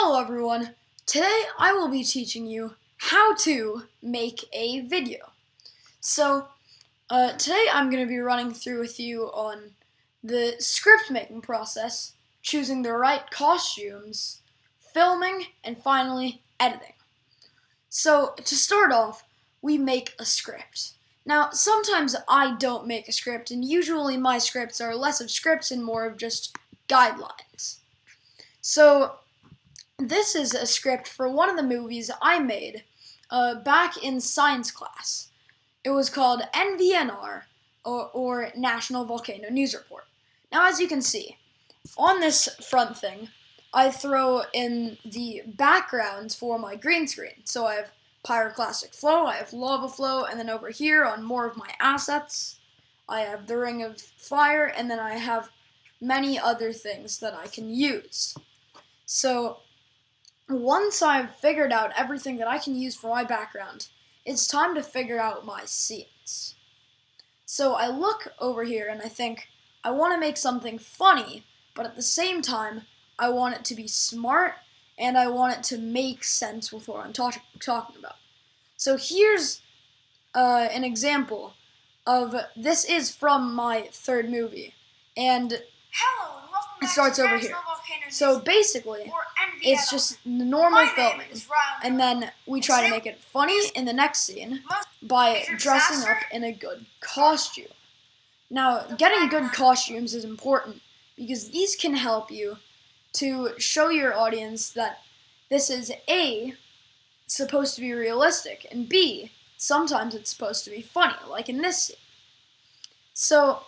Hello everyone, today I will be teaching you how to make a video. Today I'm going to be running through with you on the script making process, choosing the right costumes, filming, and finally editing. So to start off, we make a script. Now sometimes I don't make a script, and usually my scripts are less of scripts and more of just guidelines. So this is a script for one of the movies I made back in science class. It was called NVNR, or National Volcano News Report. Now, as you can see, on this front thing, I throw in the backgrounds for my green screen. So I have pyroclastic flow, I have lava flow, and then over here on more of my assets, I have the ring of fire, and then I have many other things that I can use. So once I've figured out everything that I can use for my background, it's time to figure out my scenes. So I look over here and I think, I want to make something funny, but at the same time, I want it to be smart and I want it to make sense with what I'm talking about. So here's an example of, this is from my third movie, and Hello and welcome back it starts to over National here. Volcano News So basically, it's just normal filming, and then we try to make it funny in the next scene by dressing up in a good costume. Now, getting good costumes is important because these can help you to show your audience that this is A, supposed to be realistic, and B, sometimes it's supposed to be funny, like in this scene. So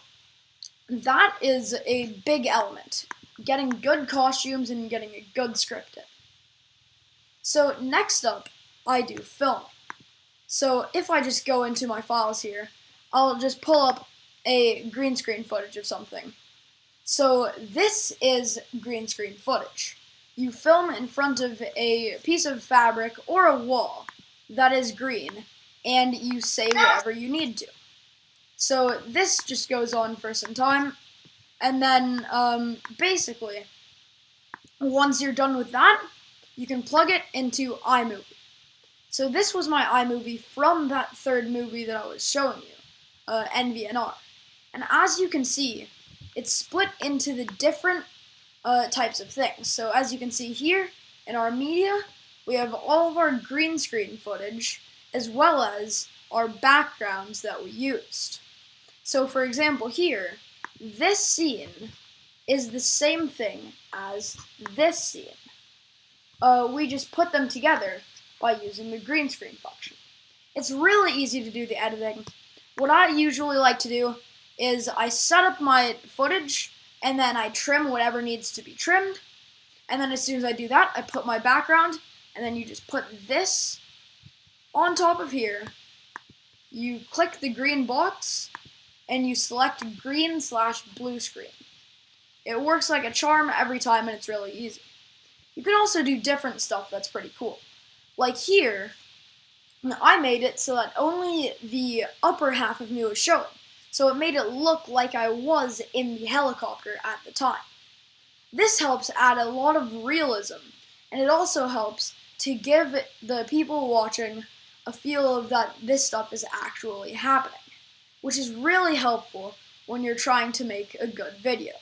that is a big element, getting good costumes and getting a good script in. So next up, I do film. So if I just go into my files here, I'll just pull up a green screen footage of something. So this is green screen footage. You film in front of a piece of fabric or a wall that is green, and you say whatever you need to. So this just goes on for some time, and then basically, once you're done with that, you can plug it into iMovie. So this was my iMovie from that third movie that I was showing you, NVNR. And as you can see, it's split into the different types of things. So as you can see here, in our media, we have all of our green screen footage, as well as our backgrounds that we used. So for example here, this scene is the same thing as this scene. We just put them together by using the green screen function. It's really easy to do the editing. What I usually like to do is I set up my footage and then I trim whatever needs to be trimmed. And then as soon as I do that, I put my background, and then you just put this on top of here. You click the green box, and you select green/blue screen. It works like a charm every time, and it's really easy. You can also do different stuff that's pretty cool. Like here, I made it so that only the upper half of me was showing. So it made it look like I was in the helicopter at the time. This helps add a lot of realism, and it also helps to give the people watching a feel of that this stuff is actually happening, which is really helpful when you're trying to make a good video.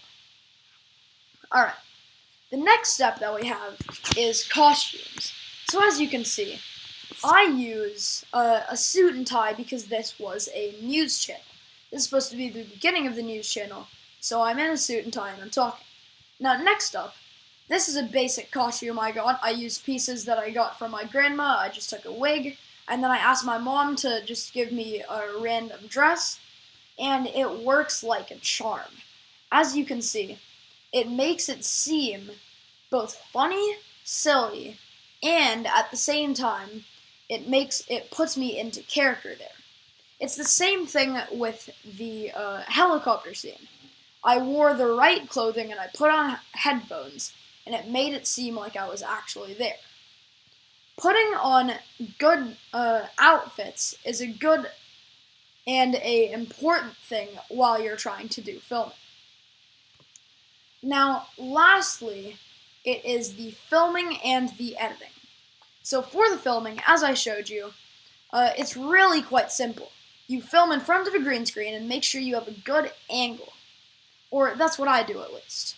Alright, the next step that we have is costumes. So as you can see, I use a suit and tie because this was a news channel. This is supposed to be the beginning of the news channel, so I'm in a suit and tie and I'm talking. Now next up, this is a basic costume I got. I used pieces that I got from my grandma. I just took a wig, and then I asked my mom to just give me a random dress, and it works like a charm. As you can see, it makes it seem both funny, silly, and at the same time, it puts me into character there. It's the same thing with the helicopter scene. I wore the right clothing and I put on headphones, and it made it seem like I was actually there. Putting on good outfits is a good and a important thing while you're trying to do filming. Now, lastly, it is the filming and the editing. So for the filming, as I showed you, it's really quite simple. You film in front of a green screen and make sure you have a good angle. Or that's what I do, at least.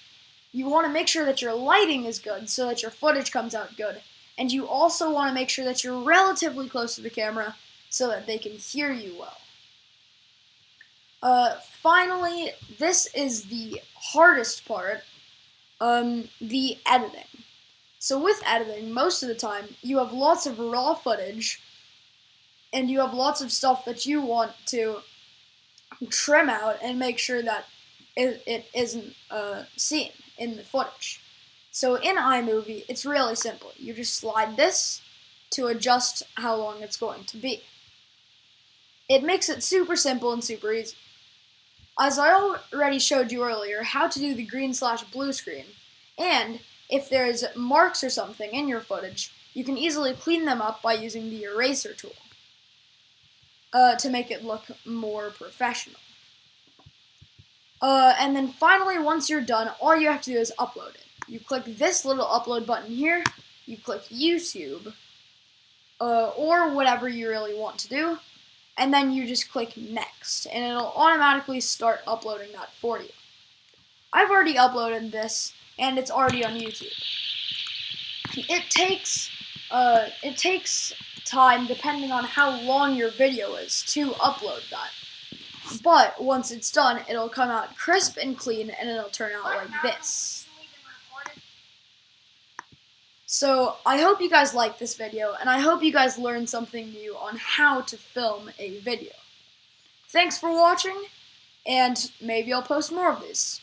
You want to make sure that your lighting is good so that your footage comes out good. And you also want to make sure that you're relatively close to the camera so that they can hear you well. Finally, this is the hardest part, the editing. So with editing, most of the time, you have lots of raw footage, and you have lots of stuff that you want to trim out and make sure that it isn't seen in the footage. So in iMovie, it's really simple. You just slide this to adjust how long it's going to be. It makes it super simple and super easy. As I already showed you earlier, how to do the green/blue screen, and if there's marks or something in your footage, you can easily clean them up by using the eraser tool to make it look more professional. And then finally, once you're done, all you have to do is upload it. You click this little upload button here, you click YouTube, or whatever you really want to do, and then you just click next, and it'll automatically start uploading that for you. I've already uploaded this, and it's already on YouTube. It takes time depending on how long your video is to upload that. But once it's done, it'll come out crisp and clean, and it'll turn out like this. So I hope you guys liked this video, and I hope you guys learned something new on how to film a video. Thanks for watching, and maybe I'll post more of these.